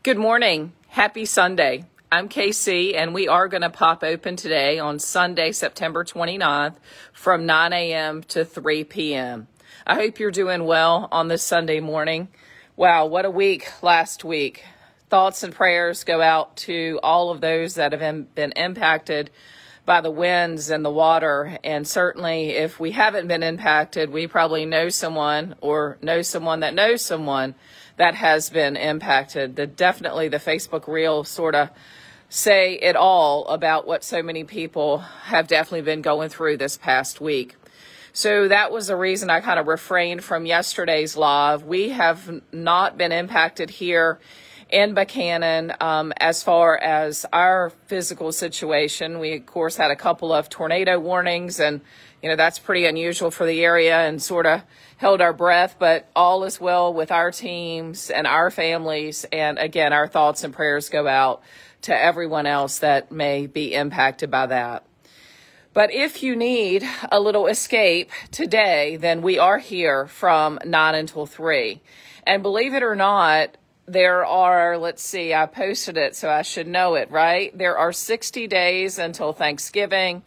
Good morning. Happy Sunday. I'm KC, and we are going to pop open today on Sunday, September 29th from 9 a.m. to 3 p.m. I hope you're doing well on this Sunday morning. Wow, what a week last week. Thoughts and prayers go out to all of those that have been impacted by the winds and the water. And certainly if we haven't been impacted, we probably know someone or know someone that has been impacted. Definitely the Facebook Reel sort of say it all about what so many people have definitely been going through this past week. So that was the reason I kind of refrained from yesterday's live. We have not been impacted here in Buchanan as far as our physical situation. We, of course, had a couple of tornado warnings, and, that's pretty unusual for the area, and sort of held our breath, but all is well with our teams and our families. And again, our thoughts and prayers go out to everyone else that may be impacted by that. But if you need a little escape today, then we are here from 9 until 3. And believe it or not, there are, I posted it, so I should know it, right? There are 60 days until Thanksgiving,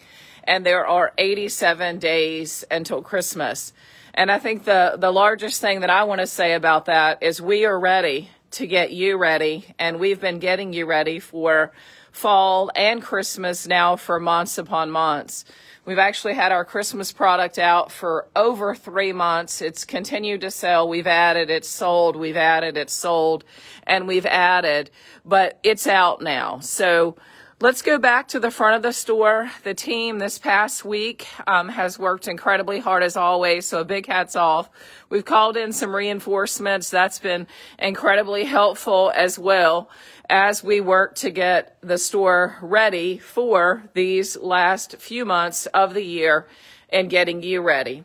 and there are 87 days until Christmas. And I think the largest thing that I want to say about that is we are ready to get you ready, and we've been getting you ready for fall and Christmas now for months upon months. We've actually had our Christmas product out for over 3 months. It's continued to sell. We've added, it's sold. We've added, it's sold, and we've added, but it's out now. So let's go back to the front of the store. The team this past week has worked incredibly hard as always, so a big hats off. We've called in some reinforcements. That's been incredibly helpful as well as we work to get the store ready for these last few months of the year and getting you ready.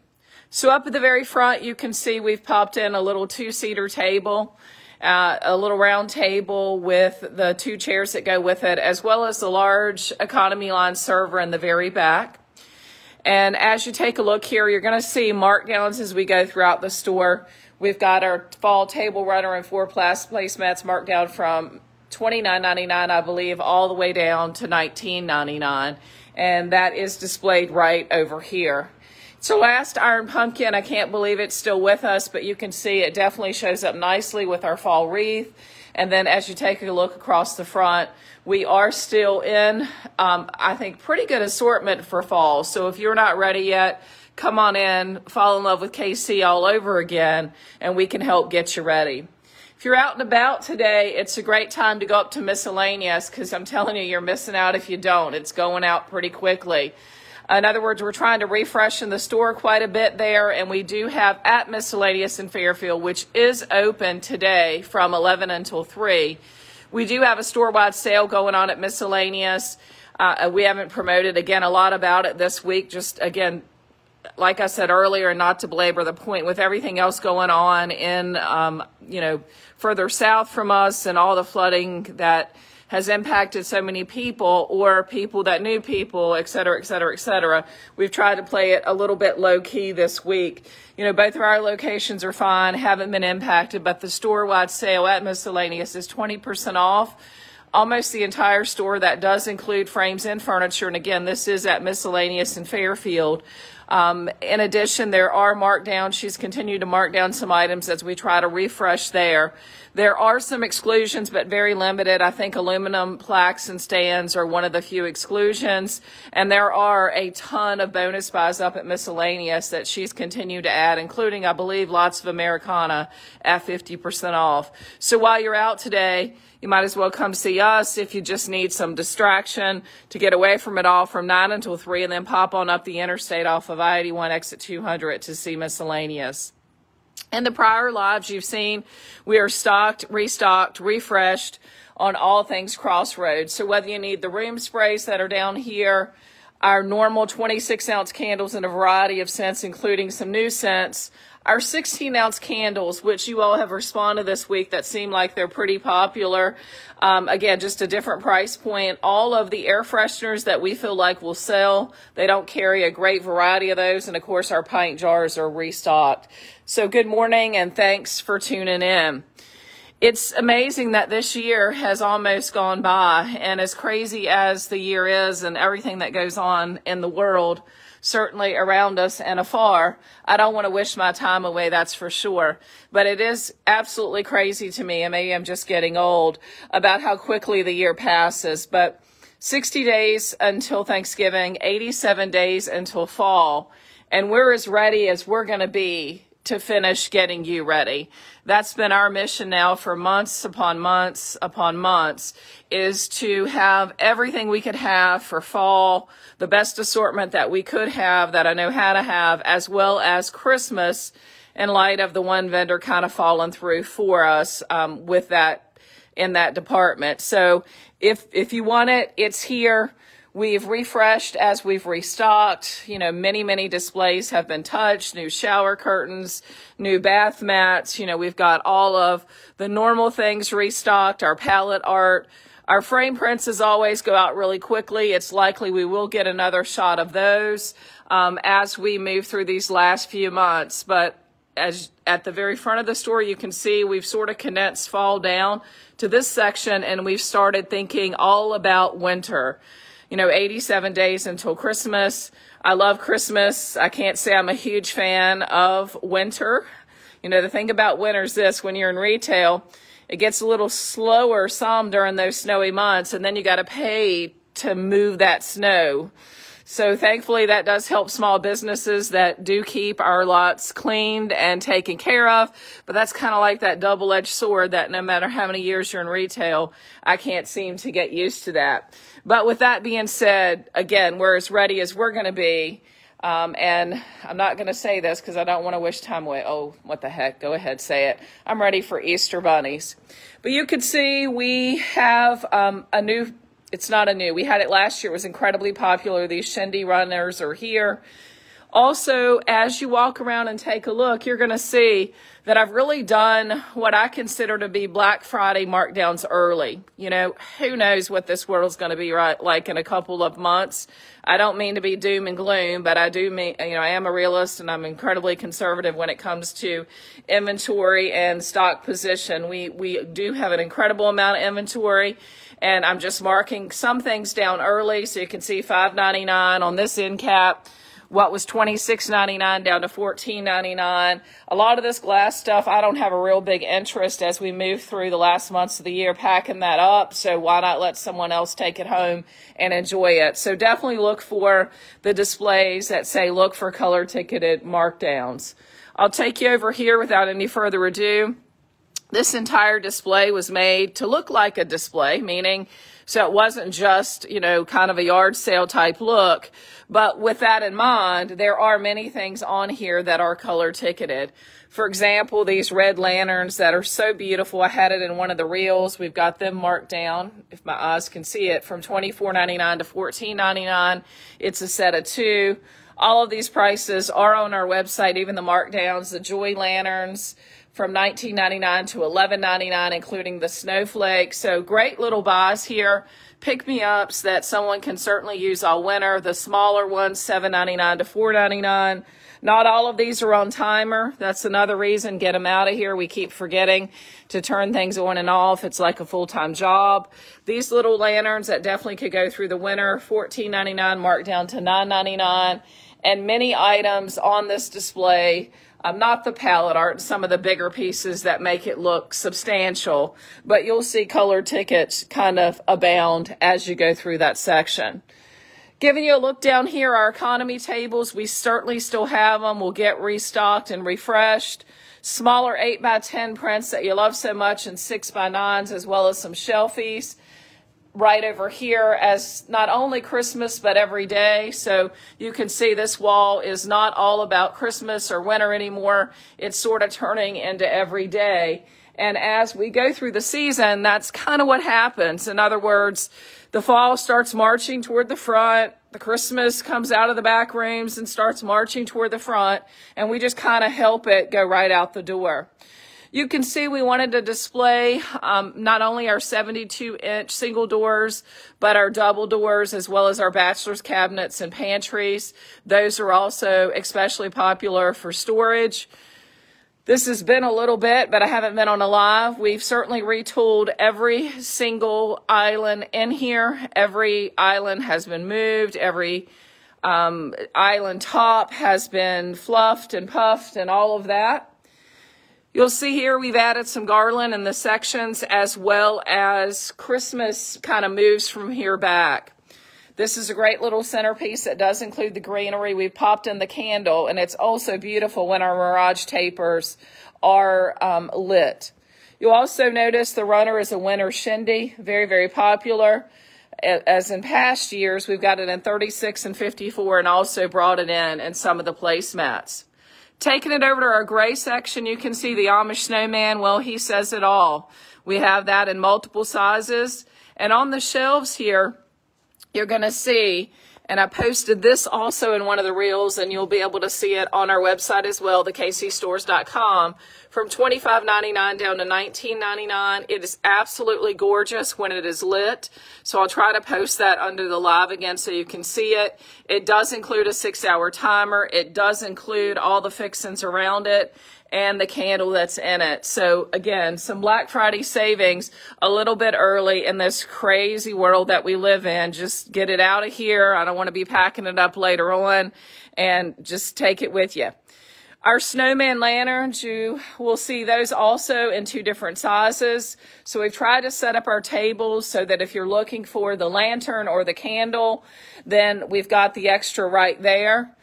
So up at the very front, you can see we've popped in a little 2-seater table, a little round table with the 2 chairs that go with it, as well as the large economy line server in the very back. And as you take a look here, you're going to see markdowns as we go throughout the store. We've got our fall table runner and 4 placemats marked down from $29.99, I believe, all the way down to $19.99. And that is displayed right over here. So last Iron Pumpkin, I can't believe it's still with us, but you can see it definitely shows up nicely with our fall wreath. And then as you take a look across the front, we are still in, I think, pretty good assortment for fall. So if you're not ready yet, come on in, fall in love with KC all over again, and we can help get you ready. If you're out and about today, it's a great time to go up to Miscellaneous, because I'm telling you, you're missing out if you don't. It's going out pretty quickly. In other words, we're trying to refresh in the store quite a bit there, and we do have at Miscellaneous in Fairfield, which is open today from 11 until 3. We do have a store-wide sale going on at Miscellaneous. We haven't promoted, again, a lot about it this week. Just, again, like I said earlier, and not to belabor the point, with everything else going on in, further south from us and all the flooding that has impacted so many people, or people that knew people, et cetera, et cetera, et cetera. We've tried to play it a little bit low key this week. Both of our locations are fine, haven't been impacted, but the store-wide sale at Miscellaneous is 20% off. Almost the entire store. That does include frames and furniture. And again, this is at Miscellaneous in Fairfield. In addition, there are markdowns. She's continued to mark down some items as we try to refresh there. There are some exclusions, but very limited. I think aluminum plaques and stands are one of the few exclusions. And there are a ton of bonus buys up at Miscellaneous that she's continued to add, including, I believe, lots of Americana at 50% off. So while you're out today, you might as well come see us if you just need some distraction to get away from it all from 9 until 3, and then pop on up the interstate off of I-81 exit 200 to see Miscellaneous. In the prior lives you've seen, we are stocked, restocked, refreshed on all things Crossroads. So whether you need the room sprays that are down here, our normal 26-ounce candles in a variety of scents, including some new scents, our 16-ounce candles, which you all have responded this week that seem like they're pretty popular. Again, just a different price point. All of the air fresheners that we feel like will sell, they don't carry a great variety of those. And, of course, our pint jars are restocked. So good morning and thanks for tuning in. It's amazing that this year has almost gone by, and as crazy as the year is and everything that goes on in the world, certainly around us and afar, I don't want to wish my time away, that's for sure. But it is absolutely crazy to me, and maybe I'm just getting old, about how quickly the year passes. But 60 days until Thanksgiving, 87 days until fall, and we're as ready as we're going to be to finish getting you ready. That's been our mission now for months upon months upon months, is to have everything we could have for fall, the best assortment that we could have, that I know how to have, as well as Christmas, in light of the one vendor kind of falling through for us with that in that department. So if you want it, it's here. We've refreshed as we've restocked. You know, many displays have been touched, new shower curtains, new bath mats. You know, we've got all of the normal things restocked, our palette art. Our frame prints, as always, go out really quickly. It's likely we will get another shot of those as we move through these last few months. But as at the very front of the store, you can see we've sort of condensed fall down to this section, and we've started thinking all about winter. You know, 87 days until Christmas. I love Christmas. I can't say I'm a huge fan of winter. You know, the thing about winter is this: when you're in retail, it gets a little slower some during those snowy months, and then you got to pay to move that snow. So thankfully that does help small businesses that do keep our lots cleaned and taken care of. But that's kind of like that double-edged sword that no matter how many years you're in retail, I can't seem to get used to that. But with that being said, again, we're as ready as we're going to be. And I'm not going to say this because I don't want to wish time away. Oh, what the heck? Go ahead, say it. I'm ready for Easter bunnies. But you can see we have a new... It's not a new. We had it last year. It was incredibly popular. These Shindy runners are here. Also, as you walk around and take a look, you're going to see that I've really done what I consider to be Black Friday markdowns early. You know, who knows what this world's going to be like in a couple of months. I don't mean to be doom and gloom, but I do mean, you know, I am a realist and I'm incredibly conservative when it comes to inventory and stock position. We do have an incredible amount of inventory. And I'm just marking some things down early, so you can see $5.99 on this end cap. What was $26.99 down to $14.99. A lot of this glass stuff, I don't have a real big interest as we move through the last months of the year packing that up. So why not let someone else take it home and enjoy it? So definitely look for the displays that say look for color ticketed markdowns. I'll take you over here without any further ado. This entire display was made to look like a display, meaning so it wasn't just, you know, kind of a yard sale type look. But with that in mind, there are many things on here that are color ticketed. For example, these red lanterns that are so beautiful. I had it in one of the reels. We've got them marked down, if my eyes can see it, from $24.99 to $14.99. It's a set of two. All of these prices are on our website, even the markdowns, the Joy lanterns, from $19.99 to $11.99, including the snowflake. So great little buys here. Pick-me-ups that someone can certainly use all winter. The smaller ones, $7.99 to $4.99. Not all of these are on timer. That's another reason. Get them out of here. We keep forgetting to turn things on and off. It's like a full-time job. These little lanterns that definitely could go through the winter, $14.99 marked down to $9.99. And many items on this display, not the palette art, some of the bigger pieces that make it look substantial, but you'll see color tickets kind of abound as you go through that section. Giving you a look down here, our economy tables, we certainly still have them. We'll get restocked and refreshed. Smaller 8x10 prints that you love so much, and 6x9s, as well as some shelfies. Right over here as not only Christmas, but every day. So you can see this wall is not all about Christmas or winter anymore. It's sort of turning into every day. And as we go through the season, that's kind of what happens. In other words, the fall starts marching toward the front. The Christmas comes out of the back rooms and starts marching toward the front. And we just kind of help it go right out the door. You can see we wanted to display not only our 72-inch single doors, but our double doors, as well as our bachelor's cabinets and pantries. Those are also especially popular for storage. This has been a little bit, but I haven't been on a live. We've certainly retooled every single island in here. Every island has been moved. Every island top has been fluffed and puffed and all of that. You'll see here we've added some garland in the sections, as well as Christmas kind of moves from here back. This is a great little centerpiece that does include the greenery. We've popped in the candle, and it's also beautiful when our Mirage tapers are lit. You'll also notice the runner is a winter shindy, very, very popular. As in past years, we've got it in 36 and 54 and also brought it in some of the placemats. Taking it over to our gray section, you can see the Amish snowman. Well, he says it all. We have that in multiple sizes. And on the shelves here, you're going to see, and I posted this also in one of the reels, and you'll be able to see it on our website as well, thekcstores.com, from $25.99 down to $19.99. It is absolutely gorgeous when it is lit, so I'll try to post that under the live again so you can see it. It does include a 6-hour timer. It does include all the fixings around it and the candle that's in it. So again, some Black Friday savings a little bit early in this crazy world that we live in. Just get it out of here. I don't want to be packing it up later on, and just take it with you. Our snowman lanterns, you will see those also in 2 different sizes. So we've tried to set up our tables so that if you're looking for the lantern or the candle, then we've got the extra right there.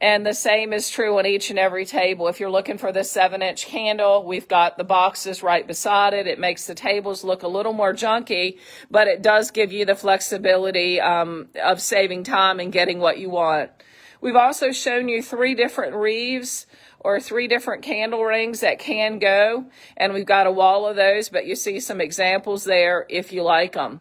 And the same is true on each and every table. If you're looking for the 7-inch candle, we've got the boxes right beside it. It makes the tables look a little more junky, but it does give you the flexibility of saving time and getting what you want. We've also shown you 3 different wreaths or 3 different candle rings that can go, and we've got a wall of those, but you see some examples there if you like them.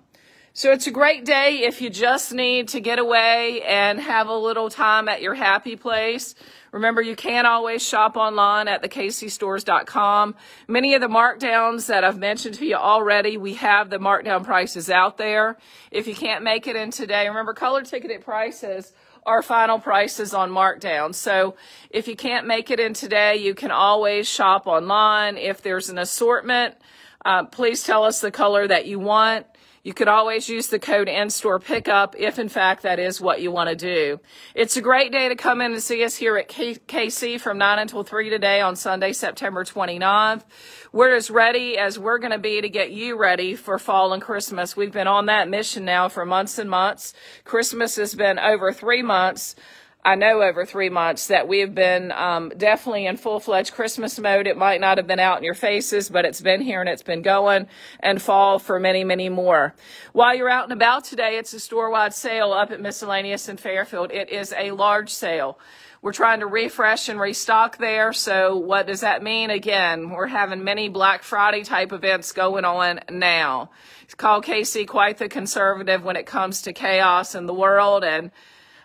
So it's a great day if you just need to get away and have a little time at your happy place. Remember, you can always shop online at thekcstores.com. Many of the markdowns that I've mentioned to you already, we have the markdown prices out there. If you can't make it in today, remember, color ticketed prices are final prices on markdown. So if you can't make it in today, you can always shop online. If there's an assortment, please tell us the color that you want. You could always use the code in-store pickup if, in fact, that is what you want to do. It's a great day to come in and see us here at KC from 9 until 3 today on Sunday, September 29th. We're as ready as we're going to be to get you ready for fall and Christmas. We've been on that mission now for months and months. Christmas has been over 3 months. I know over 3 months that we have been definitely in full-fledged Christmas mode. It might not have been out in your faces, but it's been here and it's been going, and fall for many, many more. While you're out and about today, it's a store-wide sale up at Miscellaneous in Fairfield. It is a large sale. We're trying to refresh and restock there. So what does that mean? Again, we're having many Black Friday type events going on now. It's called KC quite the conservative when it comes to chaos in the world, and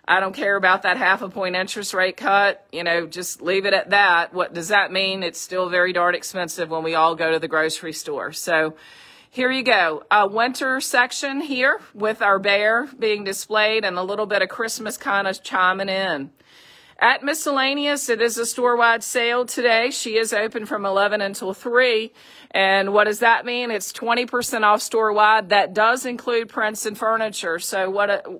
I don't care about that 0.5 point interest rate cut. You know, just leave it at that. What does that mean? It's still very darn expensive when we all go to the grocery store. So here you go. A winter section here with our bear being displayed and a little bit of Christmas kind of chiming in. At Miscellaneous, it is a store-wide sale today. She is open from 11 until 3. And what does that mean? It's 20% off store-wide. That does include prints and furniture. So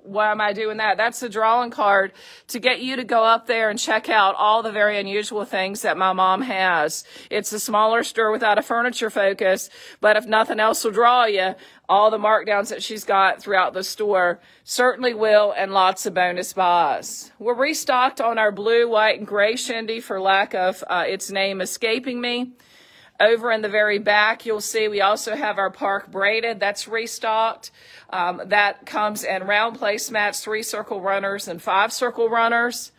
why am I doing that? That's a drawing card to get you to go up there and check out all the very unusual things that my mom has. It's a smaller store without a furniture focus, but if nothing else will draw you, all the markdowns that she's got throughout the store certainly will, and lots of bonus buys. We're restocked on our blue, white, and gray shindy for lack of its name escaping me. Over in the very back, you'll see we also have our Park braided. That's restocked. That comes in round placemats, 3 circle runners, and 5 circle runners.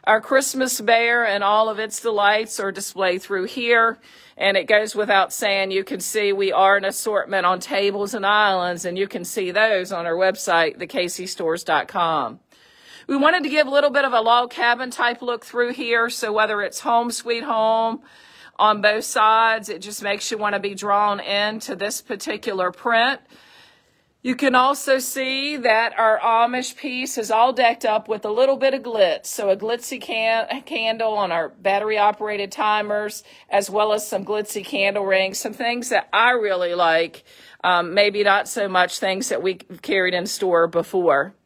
Our Christmas bear and all of its delights are displayed through here. And it goes without saying, you can see we are an assortment on tables and islands, and you can see those on our website, thekcstores.com. We wanted to give a little bit of a log cabin type look through here. So whether it's home sweet home on both sides, it just makes you want to be drawn into this particular print. You can also see that our Amish piece is all decked up with a little bit of glitz. So a glitzy candle on our battery operated timers, as well as some glitzy candle rings, some things that I really like, maybe not so much things that we carried in store before.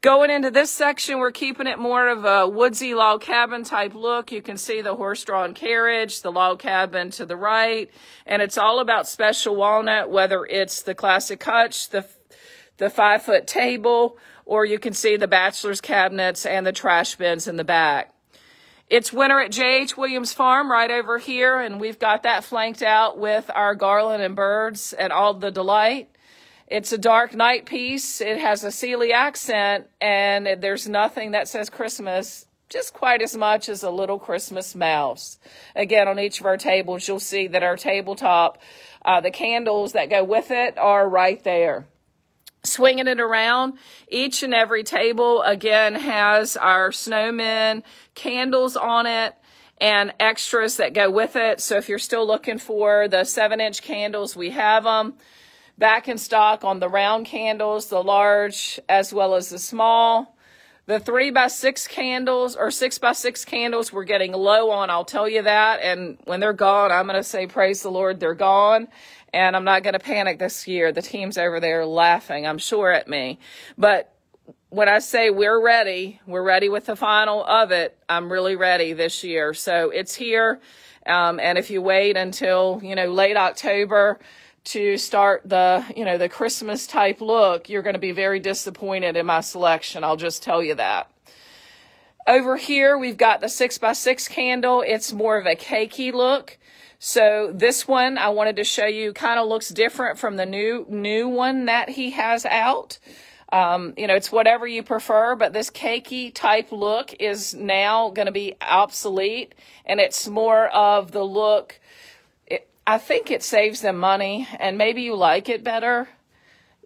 Going into this section, we're keeping it more of a woodsy log cabin type look. You can see the horse-drawn carriage, the log cabin to the right, and it's all about special walnut, whether it's the classic hutch, the 5-foot table, or you can see the bachelor's cabinets and the trash bins in the back. It's winter at J.H. Williams Farm right over here, and we've got that flanked out with our garland and birds and all the delight. It's a dark night piece. It has a Sealy accent, and there's nothing that says Christmas just quite as much as a little Christmas mouse. Again, on each of our tables, you'll see that our tabletop, the candles that go with it are right there. Swinging it around, each and every table, again, has our snowmen candles on it and extras that go with it. So if you're still looking for the 7-inch candles, we have them. Back in stock on the round candles, the large as well as the small. The 3x6 candles or 6x6 candles we're getting low on, I'll tell you that. And when they're gone, I'm going to say, praise the Lord, they're gone. And I'm not going to panic this year. The team's over there laughing, I'm sure, at me. But when I say we're ready with the final of it, I'm really ready this year. So it's here. And if you wait until, late October to start the Christmas type look, you're going to be very disappointed in my selection. I'll just tell you that. Over here, we've got the 6x6 candle. It's more of a cakey look. So this one I wanted to show you kind of looks different from the new one that he has out. It's whatever you prefer, but this cakey type look is now going to be obsolete, and it's more of the look. I think it saves them money, and maybe you like it better.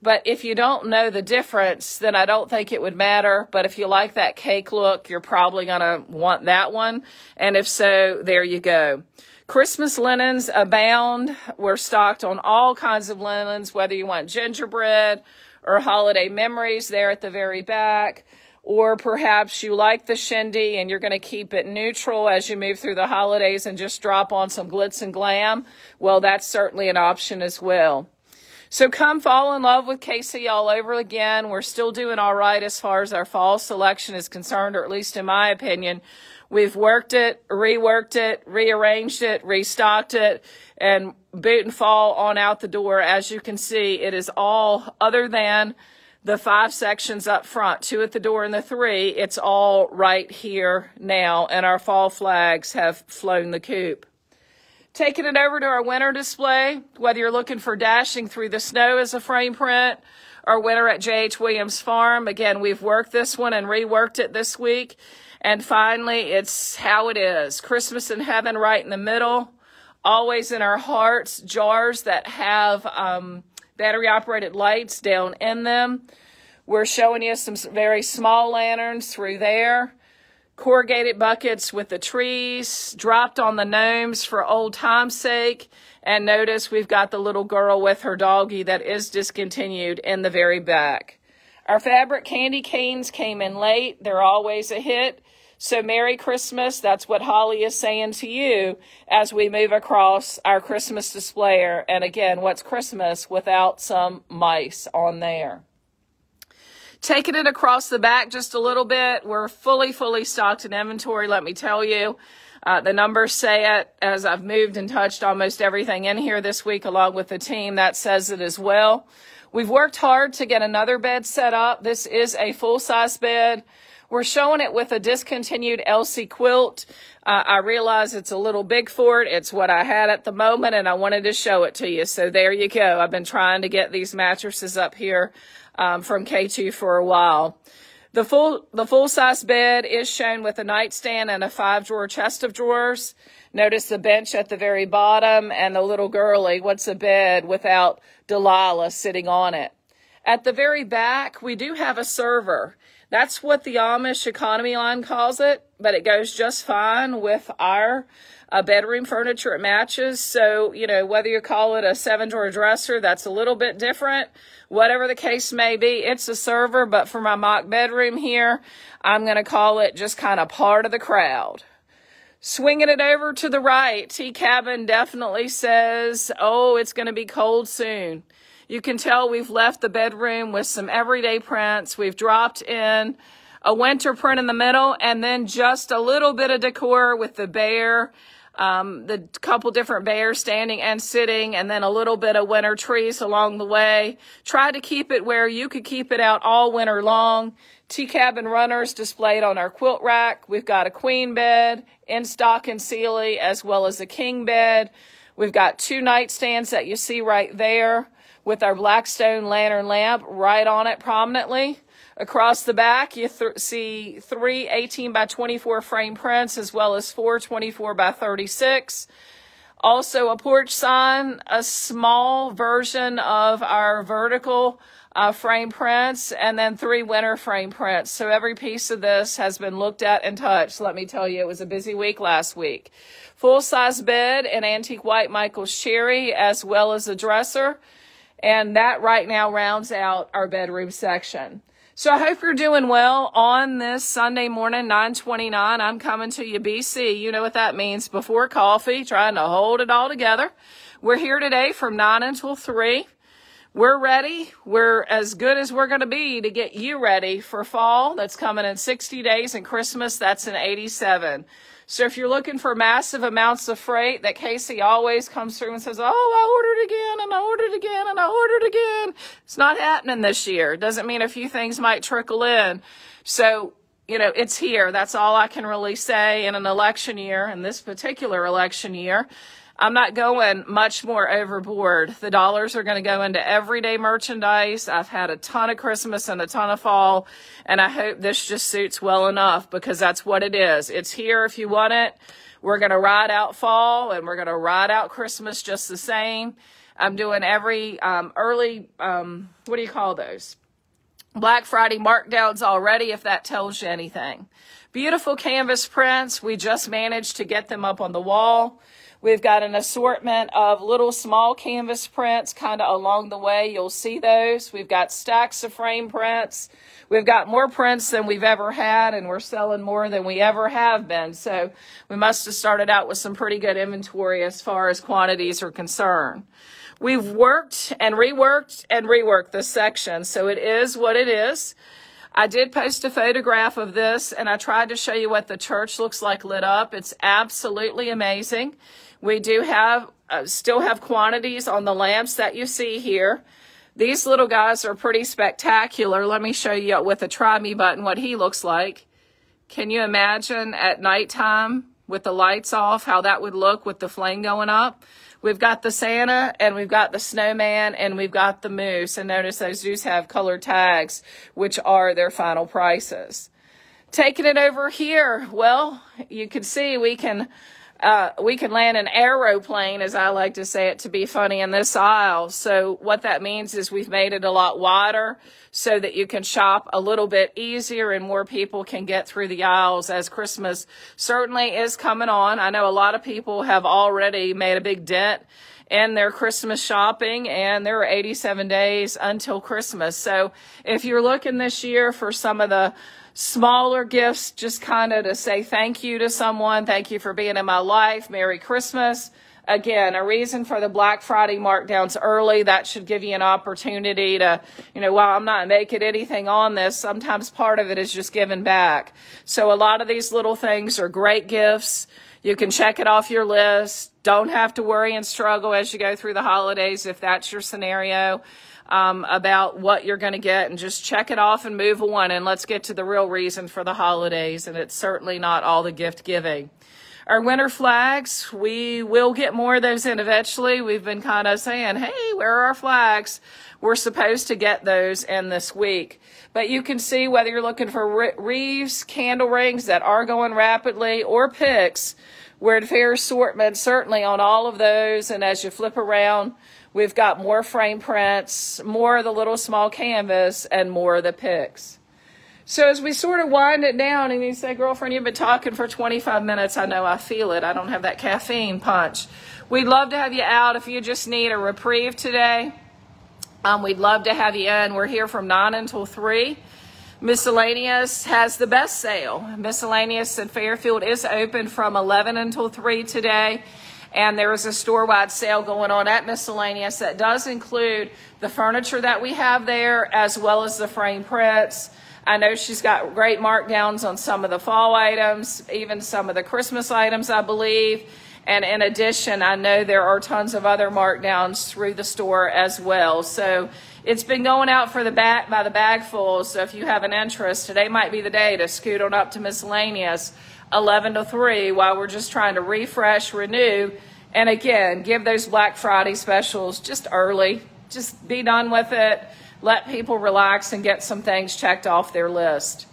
But if you don't know the difference, then I don't think it would matter. But if you like that cake look, you're probably going to want that one. And if so, there you go. Christmas linens abound. We're stocked on all kinds of linens, whether you want gingerbread or holiday memories there at the very back. Or perhaps you like the shindy and you're going to keep it neutral as you move through the holidays and just drop on some glitz and glam. Well, that's certainly an option as well. So come fall in love with KC all over again. We're still doing all right as far as our fall selection is concerned, or at least in my opinion. We've worked it, reworked it, rearranged it, restocked it, and boot and fall on out the door. As you can see, it is all other than the 5 sections up front, 2 at the door and the 3, it's all right here now, and our fall flags have flown the coop. Taking it over to our winter display, whether you're looking for Dashing Through the Snow as a frame print or winter at J.H. Williams Farm. Again, we've worked this one and reworked it this week. And finally, it's how it is. Christmas in heaven right in the middle, always in our hearts, jars that have battery-operated lights down in them. We're showing you some very small lanterns through there. Corrugated buckets with the trees, dropped on the gnomes for old time's sake. And notice we've got the little girl with her doggie that is discontinued in the very back. Our fabric candy canes came in late. They're always a hit. So Merry Christmas. That's what Holly is saying to you as we move across our Christmas displayer. And again, what's Christmas without some mice on there? Taking it across the back just a little bit, we're fully stocked in inventory, let me tell you. The numbers say it, as I've moved and touched almost everything in here this week along with the team. That says it as well. We've worked hard to get another bed set up. This is a full-size bed. We're showing it with a discontinued Elsie quilt. I realize it's a little big for it. It's what I had at the moment, and I wanted to show it to you. So there you go. I've been trying to get these mattresses up here from K2 for a while. The full-size bed is shown with a nightstand and a 5-drawer chest of drawers. Notice the bench at the very bottom and the little girlie. What's a bed without Delilah sitting on it? At the very back, we do have a server. That's what the Amish economy line calls it, but it goes just fine with our bedroom furniture. It matches. So, whether you call it a 7-drawer dresser, that's a little bit different. Whatever the case may be, it's a server, but for my mock bedroom here, I'm going to call it just kind of part of the crowd. Swinging it over to the right, T-Cabin definitely says, oh, it's going to be cold soon. You can tell we've left the bedroom with some everyday prints. We've dropped in a winter print in the middle and then just a little bit of decor with the bear, the couple different bears standing and sitting, and then a little bit of winter trees along the way. Tried to keep it where you could keep it out all winter long. T-Cabin runners displayed on our quilt rack. We've got a queen bed in stock and Sealy, as well as a king bed. We've got 2 nightstands that you see right there with our Blackstone lantern lamp right on it prominently. Across the back, you see 3 18 by 24 frame prints, as well as 4 24 by 36. Also a porch sign, a small version of our vertical frame prints, and then 3 winter frame prints. So every piece of this has been looked at and touched. Let me tell you, it was a busy week last week. Full-size bed in antique white Michael's cherry, as well as a dresser. And that right now rounds out our bedroom section. So I hope you're doing well on this Sunday morning, 9/29. I'm coming to you, BC. You know what that means. Before coffee, trying to hold it all together. We're here today from 9 until 3. We're ready. We're as good as we're going to be to get you ready for fall. That's coming in 60 days, and Christmas, that's in 87. So if you're looking for massive amounts of freight that Casey always comes through and says, oh, I ordered again, and I ordered again, and I ordered again. It's not happening this year. It doesn't mean a few things might trickle in. So, it's here. That's all I can really say in an election year, in this particular election year. I'm not going much more overboard. The dollars are going to go into everyday merchandise. I've had a ton of Christmas and a ton of fall, and I hope this just suits well enough, because that's what it is. It's here if you want it. We're going to ride out fall, and we're going to ride out Christmas just the same. I'm doing every early, what do you call those? Black Friday markdowns already, if that tells you anything. Beautiful canvas prints. We just managed to get them up on the wall. We've got an assortment of little small canvas prints kind of along the way. You'll see those. We've got stacks of frame prints. We've got more prints than we've ever had, and we're selling more than we ever have been. So we must have started out with some pretty good inventory as far as quantities are concerned. We've worked and reworked this section, so it is what it is. I did post a photograph of this, and I tried to show you what the church looks like lit up. It's absolutely amazing. We do have still have quantities on the lamps that you see here. These little guys are pretty spectacular. Let me show you with the Try Me button what he looks like. Can you imagine at nighttime with the lights off how that would look with the flame going up? We've got the Santa, and we've got the snowman, and we've got the moose. And notice those do have colored tags, which are their final prices. Taking it over here, well, you can see we can land an aeroplane, as I like to say it to be funny, in this aisle. So what that means is we've made it a lot wider so that you can shop a little bit easier and more people can get through the aisles, as Christmas certainly is coming on. I know a lot of people have already made a big dent in their Christmas shopping, and there are 87 days until Christmas. So if you're looking this year for some of the smaller gifts, just kind of to say thank you to someone, thank you for being in my life, Merry Christmas. Again, a reason for the Black Friday markdowns early. That should give you an opportunity to, while I'm not making anything on this, sometimes part of it is just giving back. So a lot of these little things are great gifts. You can check it off your list. Don't have to worry and struggle as you go through the holidays if that's your scenario. About what you're going to get, and just check it off and move on, and let's get to the real reason for the holidays, and it's certainly not all the gift giving. Our winter flags, we will get more of those in eventually. We've been kind of saying, hey, where are our flags? We're supposed to get those in this week. But you can see whether you're looking for wreaths, candle rings that are going rapidly, or picks, we're at fair assortment certainly on all of those. And as you flip around, we've got more frame prints, more of the little small canvas, and more of the picks. So as we sort of wind it down, and you say, girlfriend, you've been talking for 25 minutes. I know, I feel it. I don't have that caffeine punch. We'd love to have you out if you just need a reprieve today. We'd love to have you in. We're here from 9 until 3. Miscellaneous has the best sale. Miscellaneous in Fairfield is open from 11 until 3 today. And there is a store-wide sale going on at Miscellaneous that does include the furniture that we have there, as well as the frame prints. I know she's got great markdowns on some of the fall items, even some of the Christmas items, I believe. And in addition, I know there are tons of other markdowns through the store as well. So it's been going out for by the bagful. So if you have an interest, today might be the day to scoot on up to Miscellaneous 11 to 3 while we're just trying to refresh, renew, and again, give those Black Friday specials just early. Just be done with it. Let people relax and get some things checked off their list.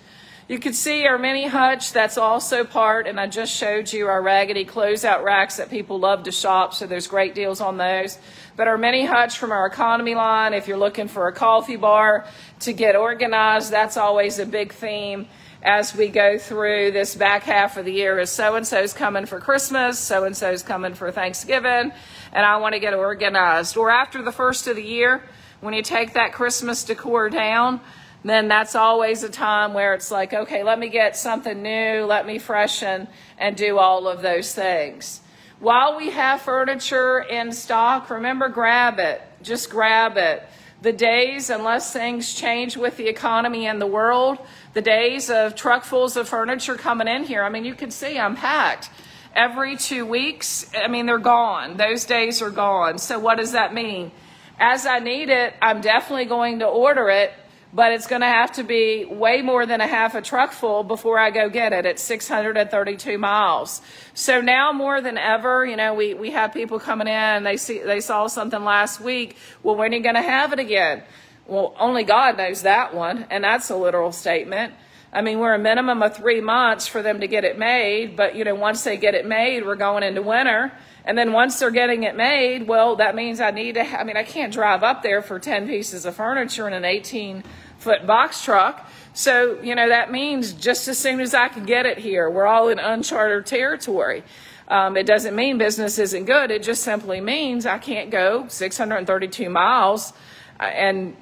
You can see our mini hutch, that's also part, and I just showed you our raggedy closeout racks that people love to shop, so there's great deals on those. But our mini hutch from our economy line, if you're looking for a coffee bar to get organized, that's always a big theme as we go through this back half of the year. Is so-and-so's coming for Christmas, so-and-so's coming for Thanksgiving, and I want to get organized. Or after the first of the year, when you take that Christmas decor down, then that's always a time where it's like, okay, let me get something new, let me freshen and do all of those things. While we have furniture in stock, remember, grab it. Just grab it. The days, unless things change with the economy and the world, the days of truckfuls of furniture coming in here, I mean, you can see I'm packed. Every 2 weeks, I mean, they're gone. Those days are gone. So what does that mean? As I need it, I'm definitely going to order it, but it's going to have to be way more than a half a truck full before I go get it. It's 632 miles. So now more than ever, you know, we have people coming in, they saw something last week. Well, when are you going to have it again? Well, only God knows that one, and that's a literal statement. I mean, we're a minimum of 3 months for them to get it made, but, you know, once they get it made, we're going into winter. And then once they're getting it made, well, that means I can't drive up there for 10 pieces of furniture in an 18-foot box truck. So, you know, that means just as soon as I can get it here, we're all in uncharted territory. It doesn't mean business isn't good. It just simply means I can't go 632 miles and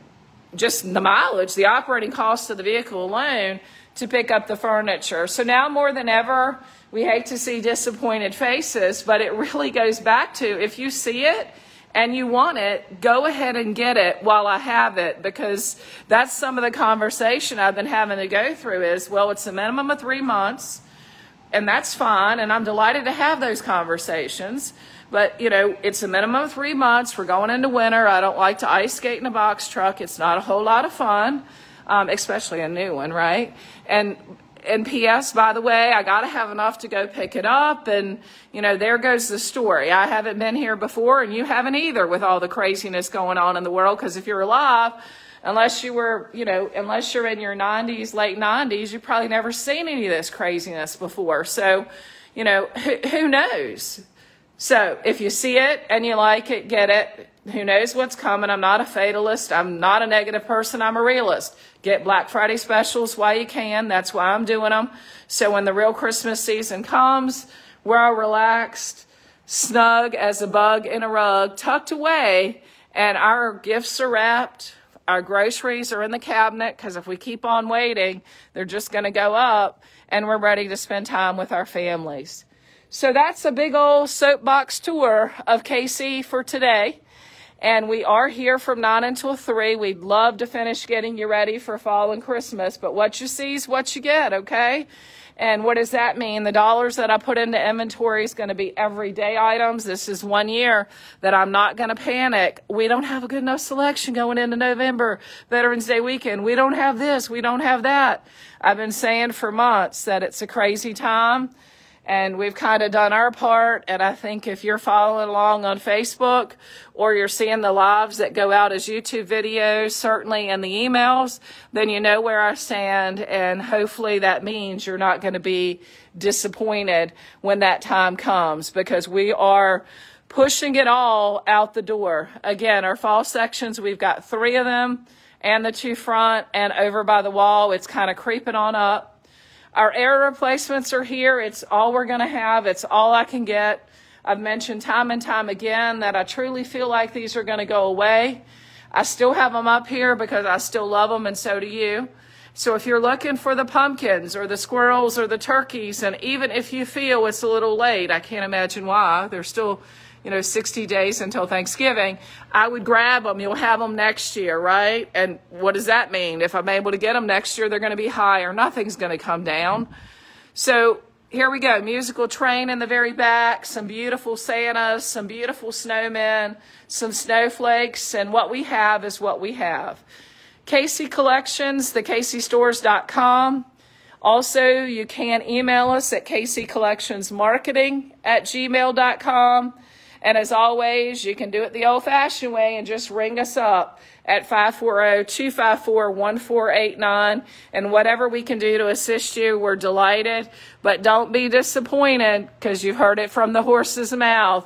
just the mileage, the operating cost of the vehicle alone to pick up the furniture. So now more than ever, we hate to see disappointed faces, but it really goes back to, if you see it and you want it, go ahead and get it while I have it, because that's some of the conversation I've been having to go through is, well, it's a minimum of 3 months, and that's fine, and I'm delighted to have those conversations. But, you know, it's a minimum of 3 months. We're going into winter. I don't like to ice skate in a box truck. It's not a whole lot of fun, especially a new one, right? And P.S., by the way, I got to have enough to go pick it up. And, you know, there goes the story. I haven't been here before, and you haven't either, with all the craziness going on in the world. Because if you're alive, unless you're in your 90s, late 90s, you've probably never seen any of this craziness before. So, you know, who knows? So if you see it and you like it, get it. Who knows what's coming? I'm not a fatalist. I'm not a negative person. I'm a realist. Get Black Friday specials while you can. That's why I'm doing them. So when the real Christmas season comes, we're all relaxed, snug as a bug in a rug, tucked away, and our gifts are wrapped. Our groceries are in the cabinet, because if we keep on waiting, they're just going to go up, and we're ready to spend time with our families. So that's a big old soapbox tour of KC for today. And we are here from 9 until 3. We'd love to finish getting you ready for fall and Christmas. But what you see is what you get, okay? And what does that mean? The dollars that I put into inventory is going to be everyday items. This is 1 year that I'm not going to panic. We don't have a good enough selection going into November, Veterans Day weekend. We don't have this. We don't have that. I've been saying for months that it's a crazy time. And we've kind of done our part. And I think if you're following along on Facebook, or you're seeing the lives that go out as YouTube videos, certainly in the emails, then you know where I stand. And hopefully that means you're not going to be disappointed when that time comes, because we are pushing it all out the door. Again, our fall sections, we've got 3 of them. and the two front, and over by the wall, it's kind of creeping on up. Our air replacements are here. It's all we're going to have. It's all I can get. I've mentioned time and time again that I truly feel like these are going to go away. I still have them up here because I still love them, and so do you. So if you're looking for the pumpkins or the squirrels or the turkeys, and even if you feel it's a little late, I can't imagine why, there's still 60 days until Thanksgiving, I would grab them. You'll have them next year, right? And what does that mean? If I'm able to get them next year, they're going to be higher. Nothing's going to come down. So here we go. Musical train in the very back, some beautiful Santas, some beautiful snowmen, some snowflakes, and what we have is what we have. Casey Collections, thecaseystores.com. Also, you can email us at caseycollectionsmarketing@gmail.com. And as always, you can do it the old-fashioned way and just ring us up at 540-254-1489. And whatever we can do to assist you, we're delighted. But don't be disappointed because you've heard it from the horse's mouth.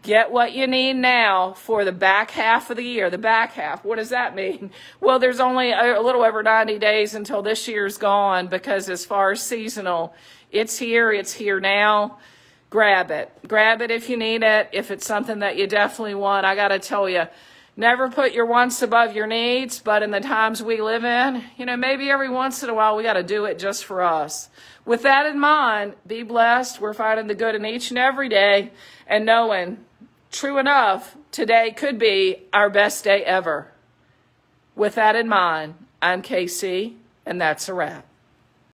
Get what you need now for the back half of the year. The back half, what does that mean? Well, there's only a little over 90 days until this year's gone, because as far as seasonal, it's here now. Grab it. Grab it if you need it, if it's something that you definitely want. I got to tell you, never put your wants above your needs, but in the times we live in, maybe every once in a while we got to do it just for us. With that in mind, be blessed. We're finding the good in each and every day, and knowing, true enough, today could be our best day ever. With that in mind, I'm KC, and that's a wrap.